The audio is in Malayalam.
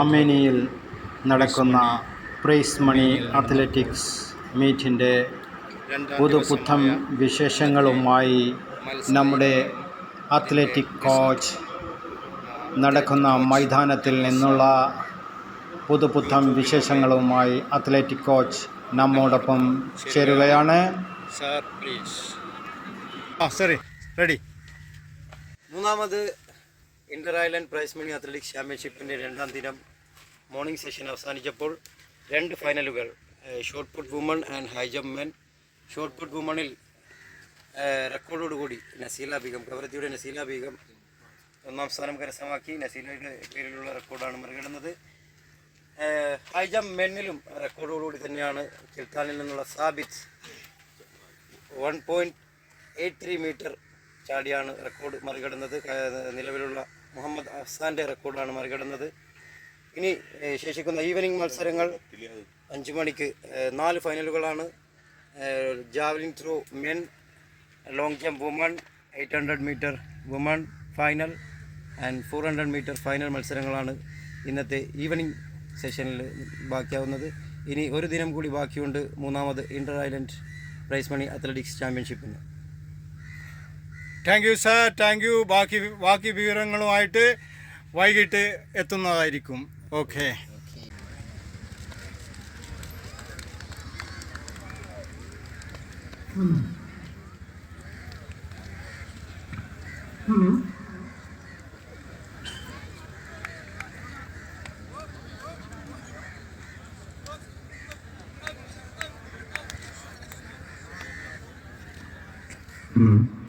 അമേനിയിൽ നടക്കുന്ന പ്രൈസ് മണി അത്ലറ്റിക്സ് മീറ്റിൻ്റെ പുതുപുത്തൻ വിശേഷങ്ങളുമായി നമ്മുടെ അത്ലറ്റിക് കോച്ച് നടക്കുന്ന മൈതാനത്തിൽ നിന്നുള്ള പുതുപുത്തൻ വിശേഷങ്ങളുമായി അത്ലറ്റിക് കോച്ച് നമ്മോടൊപ്പം ചേരുകയാണ്. റെഡി. മൂന്നാമത് inter island prize money athletics ചാമ്പ്യൻഷിപ്പിൻ്റെ രണ്ടാം ദിനം മോർണിംഗ് സെഷൻ അവസാനിച്ചപ്പോൾ രണ്ട് ഫൈനലുകൾ, shot put women and high jump men. Shot put വുമണിൽ റെക്കോർഡോടുകൂടി നസീല ബീഗം, കവരത്തിയുടെ നസീല ബീഗം ഒന്നാം സ്ഥാനം കരസ്ഥമാക്കി. നസീലയുടെ പേരിലുള്ള റെക്കോർഡാണ് മറികടന്നത്. ഹൈ ജമ്പ് മെന്നിലും റെക്കോർഡോടുകൂടി തന്നെയാണ് കിൽത്താനിൽ നിന്നുള്ള സാബിത്ത് 1.83 മീറ്റർ ചാടിയാണ് റെക്കോർഡ് മറികടന്നത്. നിലവിലുള്ള മുഹമ്മദ് അഫ്സാൻ്റെ റെക്കോർഡാണ് മറികടന്നത്. ഇനി ശേഷിക്കുന്ന ഈവനിങ് മത്സരങ്ങൾ 5 മണിക്ക് 4 ഫൈനലുകളാണ്. Javelin throw men, long jump women, 800 metre women final and 400 metre final മത്സരങ്ങളാണ് ഇന്നത്തെ ഈവനിങ് സെഷനിൽ ബാക്കിയാവുന്നത്. ഇനി ഒരു ദിനം കൂടി ബാക്കിയുണ്ട് മൂന്നാമത് inter island prize money athletics ചാമ്പ്യൻഷിപ്പിന്. Thank you sir, thank you. ബാക്കി വിവരങ്ങളുമായിട്ട് വൈകിട്ട് എത്തുന്നതായിരിക്കും. ഓക്കെ. Mm-hmm.